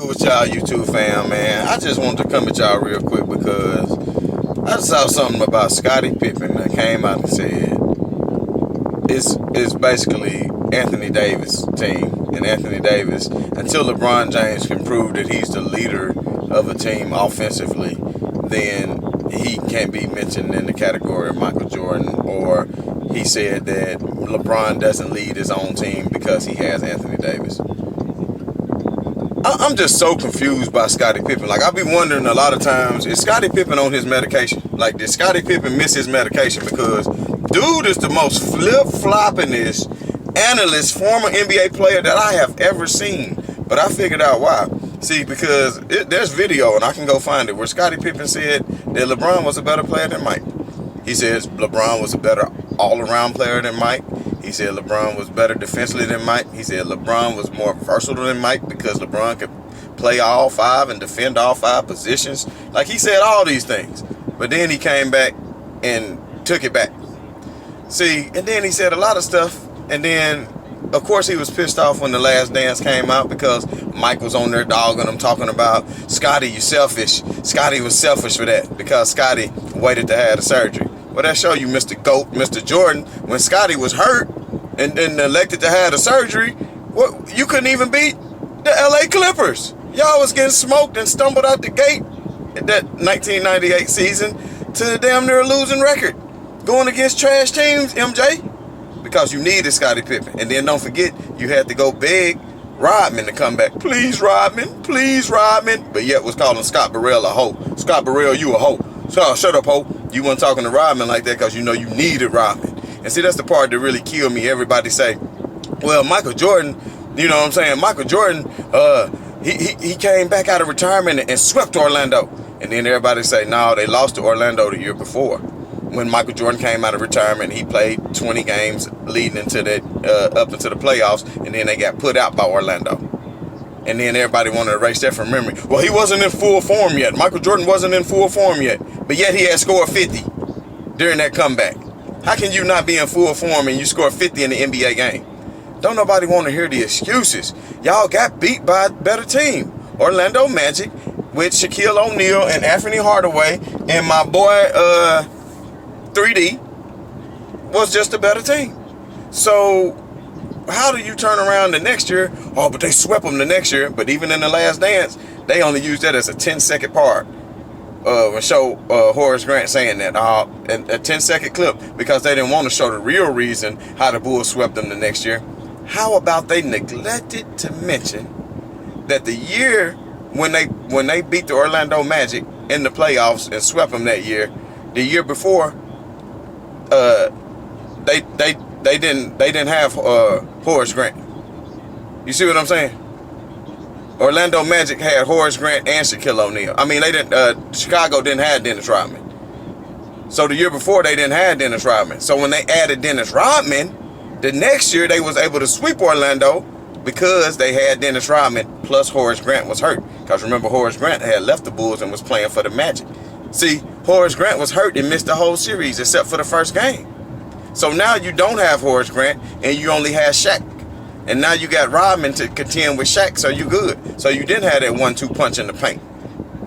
With y'all YouTube fam, man, I just wanted to come at y'all real quick because I saw something about Scottie Pippen that came out and said it's basically Anthony Davis' team, and Anthony Davis, until LeBron James can prove that he's the leader of a team offensively, then he can't be mentioned in the category of Michael Jordan. Or he said that LeBron doesn't lead his own team because he has Anthony Davis. I'm just so confused by Scottie Pippen. Like, I be wondering a lot of times, is Scottie Pippen on his medication? Like, did Scottie Pippen miss his medication? Because dude is the most flip-floppingest analyst, former NBA player that I have ever seen. But I figured out why. See, because there's video, and I can go find it, where Scottie Pippen said that LeBron was a better player than Mike. He says LeBron was a better all-around player than Mike. He said LeBron was better defensively than Mike. He said LeBron was more versatile than Mike because LeBron could play all five and defend all five positions. Like, he said all these things. But then he came back and took it back. See, and then he said a lot of stuff. And then, of course, he was pissed off when The Last Dance came out because Mike was on there dogging him, talking about, Scottie, you selfish. Scottie was selfish for that because Scottie waited to have the surgery. Well, that show you Mr. GOAT, Mr. Jordan, when Scottie was hurt and elected to have the surgery, you couldn't even beat the LA Clippers. Y'all was getting smoked and stumbled out the gate at that 1998 season to damn near a losing record. Going against trash teams, MJ, because you needed Scottie Pippen. And then don't forget, you had to go beg Rodman to come back. Please, Rodman. Please, Rodman. But yet was calling Scott Burrell a hoe. Scott Burrell, you a hoe. So, shut up, ho. You weren't talking to Rodman like that because you know you needed Rodman. And see, that's the part that really killed me. Everybody say, well, Michael Jordan, you know what I'm saying? Michael Jordan, he came back out of retirement and swept Orlando. And then everybody say, no, they lost to Orlando the year before. When Michael Jordan came out of retirement, he played 20 games leading into that, up into the playoffs, and then they got put out by Orlando. And then everybody wanted to erase that from memory. Well, he wasn't in full form yet. Michael Jordan wasn't in full form yet. But yet he had scored 50 during that comeback. How can you not be in full form and you score 50 in the NBA game? Don't nobody want to hear the excuses. Y'all got beat by a better team. Orlando Magic with Shaquille O'Neal and Anthony Hardaway and my boy 3D was just a better team. So how do you turn around the next year? Oh, but they swept them the next year. But even in The Last Dance, they only used that as a 10-second part. And show Horace Grant saying that a 10-second clip because they didn't want to show the real reason how the Bulls swept them the next year. How about they neglected to mention that the year when they beat the Orlando Magic in the playoffs and swept them that year, the year before, they didn't have Horace Grant. You see what I'm saying? Orlando Magic had Horace Grant and Shaquille O'Neal. I mean, they didn't. Chicago didn't have Dennis Rodman. So the year before, they didn't have Dennis Rodman. So when they added Dennis Rodman, the next year they was able to sweep Orlando because they had Dennis Rodman plus Horace Grant was hurt. Because remember, Horace Grant had left the Bulls and was playing for the Magic. See, Horace Grant was hurt and missed the whole series except for the first game. So now you don't have Horace Grant and you only have Shaq. And now you got Rodman to contend with Shaq, so you good. So you didn't have that 1-2 punch in the paint.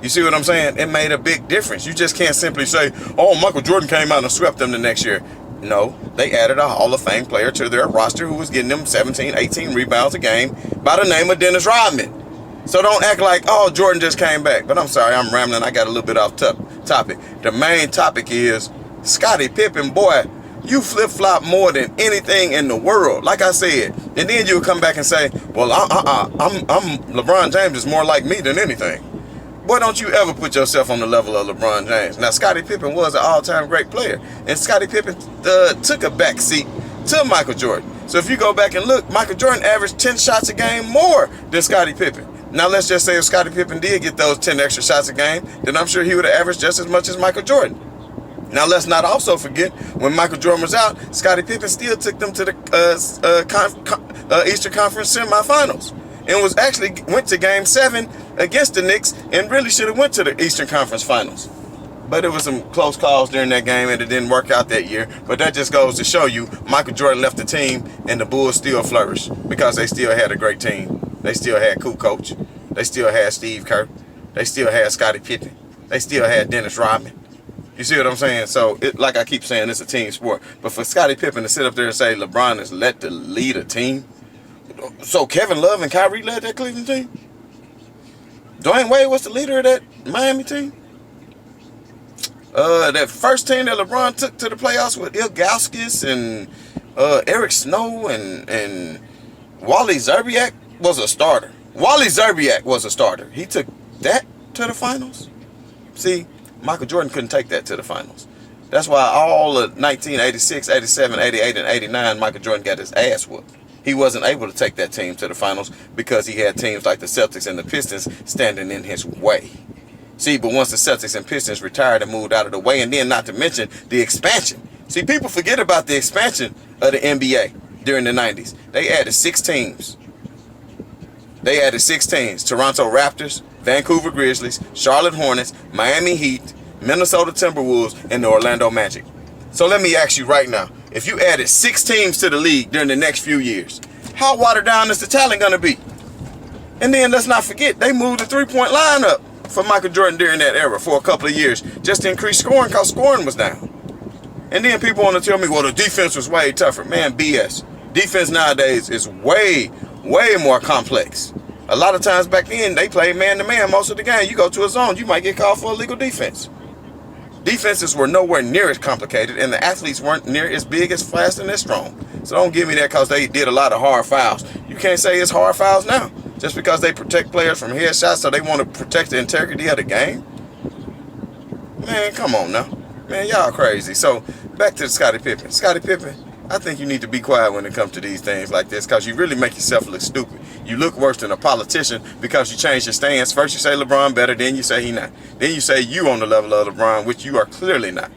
You see what I'm saying? It made a big difference. You just can't simply say, oh, Michael Jordan came out and swept them the next year. No, they added a Hall of Fame player to their roster who was getting them 17, 18 rebounds a game by the name of Dennis Rodman. So don't act like, oh, Jordan just came back. But I'm sorry, I'm rambling. I got a little bit off topic. The main topic is Scottie Pippen, boy, you flip-flop more than anything in the world, like I said. And then you'll come back and say, well, I'm LeBron James is more like me than anything. Boy, don't you ever put yourself on the level of LeBron James. Now, Scottie Pippen was an all-time great player. And Scottie Pippen took a back seat to Michael Jordan. So if you go back and look, Michael Jordan averaged 10 shots a game more than Scottie Pippen. Now, let's just say if Scottie Pippen did get those 10 extra shots a game, then I'm sure he would have averaged just as much as Michael Jordan. Now, let's not also forget, when Michael Jordan was out, Scottie Pippen still took them to the Eastern Conference semifinals. And went to Game 7 against the Knicks and really should have went to the Eastern Conference Finals. But there was some close calls during that game and it didn't work out that year. But that just goes to show you, Michael Jordan left the team and the Bulls still flourished because they still had a great team. They still had a cool coach. They still had Steve Kerr. They still had Scottie Pippen. They still had Dennis Rodman. You see what I'm saying? So, like I keep saying, it's a team sport. But for Scottie Pippen to sit up there and say LeBron is let to lead a team. So Kevin Love and Kyrie led that Cleveland team? Dwayne Wade was the leader of that Miami team? That first team that LeBron took to the playoffs with Ilgauskas and Eric Snow and Wally Szczerbiak was a starter. Wally Szczerbiak was a starter. He took that to the finals? See, Michael Jordan couldn't take that to the finals. That's why all of 1986, 87, 88, and 89, Michael Jordan got his ass whooped. He wasn't able to take that team to the finals because he had teams like the Celtics and the Pistons standing in his way. See, but once the Celtics and Pistons retired and moved out of the way, and then not to mention the expansion. See, people forget about the expansion of the NBA during the 90s. They added 6 teams. They added 6 teams. Toronto Raptors, Vancouver Grizzlies, Charlotte Hornets, Miami Heat, Minnesota Timberwolves, and the Orlando Magic. So let me ask you right now, if you added 6 teams to the league during the next few years, how watered down is the talent going to be? And then let's not forget, they moved the three-point line up for Michael Jordan during that era for a couple of years just to increase scoring because scoring was down. And then people want to tell me, well, the defense was way tougher. Man, BS. Defense nowadays is way more complex. A lot of times back then, they played man-to-man most of the game. You go to a zone, you might get called for illegal defense. Defenses were nowhere near as complicated, and the athletes weren't near as big, as fast, and as strong. So don't give me that because they did a lot of hard fouls. You can't say it's hard fouls now just because they protect players from headshots, so they want to protect the integrity of the game. Man, come on now. Man, y'all crazy. So back to Scottie Pippen. Scottie Pippen, I think you need to be quiet when it comes to these things like this because you really make yourself look stupid. You look worse than a politician because you change your stance. First you say LeBron better, then you say he not. Then you say you on the level of LeBron, which you are clearly not.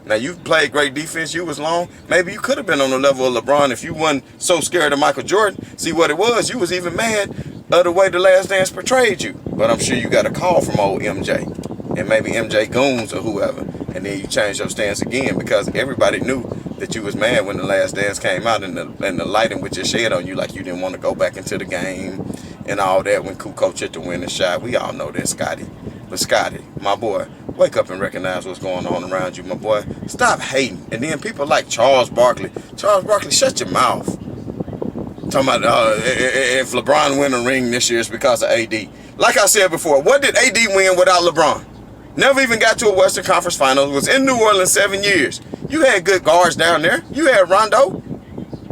Now, you've played great defense. You was long. Maybe you could have been on the level of LeBron if you wasn't so scared of Michael Jordan. See what it was? You was even mad of the way The Last Dance portrayed you. But I'm sure you got a call from old MJ and maybe MJ Goons or whoever. And then you changed your stance again because everybody knew that you was mad when The Last Dance came out and the light in which it shed on you, like you didn't want to go back into the game and all that when Kukoc hit the winning shot. We all know that, Scotty. But Scotty, my boy, wake up and recognize what's going on around you, my boy. Stop hating. And then people like Charles Barkley. Charles Barkley, shut your mouth. Talking about if LeBron win a ring this year, it's because of AD. Like I said before, what did AD win without LeBron? Never even got to a Western Conference Finals. Was in New Orleans 7 years. You had good guards down there. You had Rondo.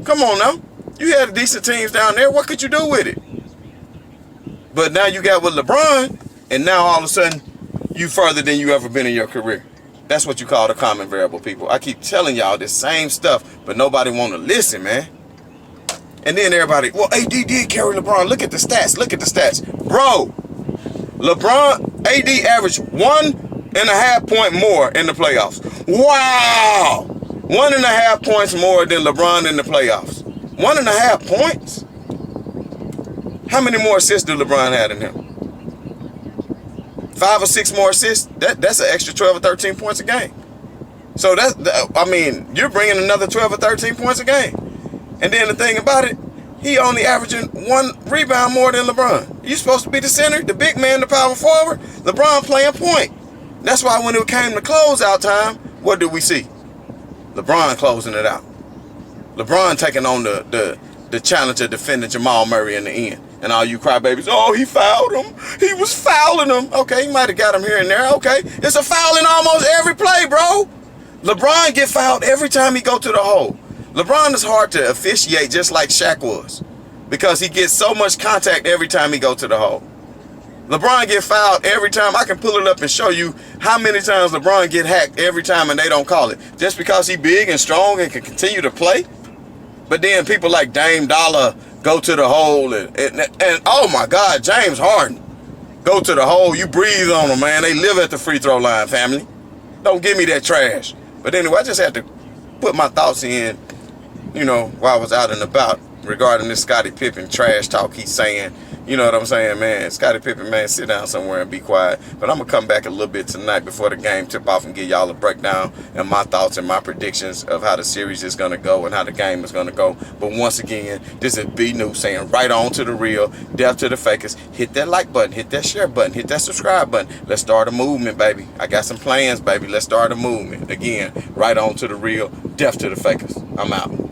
Come on now. You had decent teams down there. What could you do with it? But now you got with LeBron, and now all of a sudden, you further than you ever been in your career. That's what you call the common variable, people. I keep telling y'all this same stuff, but nobody want to listen, man. And then everybody, well, AD did carry LeBron. Look at the stats. Look at the stats. Bro, LeBron, AD averaged 1.5 point more in the playoffs. Wow! 1.5 points more than LeBron in the playoffs. 1.5 points? How many more assists do LeBron have in him? 5 or 6 more assists? That's an extra 12 or 13 points a game. So you're bringing another 12 or 13 points a game. And then the thing about it, he only averaging 1 rebound more than LeBron. You're supposed to be the center, the big man, the power forward. LeBron playing point. That's why when it came to closeout time, what did we see? LeBron closing it out. LeBron taking on the challenge of defending Jamal Murray in the end. And all you crybabies, oh, he fouled him. He was fouling him. Okay, he might have got him here and there. Okay, it's a foul in almost every play, bro. LeBron get fouled every time he go to the hole. LeBron is hard to officiate just like Shaq was because he gets so much contact every time he go to the hole. LeBron get fouled every time. I can pull it up and show you how many times LeBron get hacked every time and they don't call it. Just because he big and strong and can continue to play. But then people like Dame Dollar go to the hole and oh my God, James Harden. Go to the hole. You breathe on them, man. They live at the free throw line, family. Don't give me that trash. But anyway, I just had to put my thoughts in, while I was out and about regarding this Scottie Pippen trash talk he's saying You know what I'm saying, man? Scottie Pippen, man, sit down somewhere and be quiet. But I'm going to come back a little bit tonight before the game tip off and give y'all a breakdown and my thoughts and my predictions of how the series is going to go and how the game is going to go. But once again, this is B New saying right on to the real, death to the fakers. Hit that like button, hit that share button, hit that subscribe button. Let's start a movement, baby. I got some plans, baby. Let's start a movement. Again, right on to the real, death to the fakers. I'm out.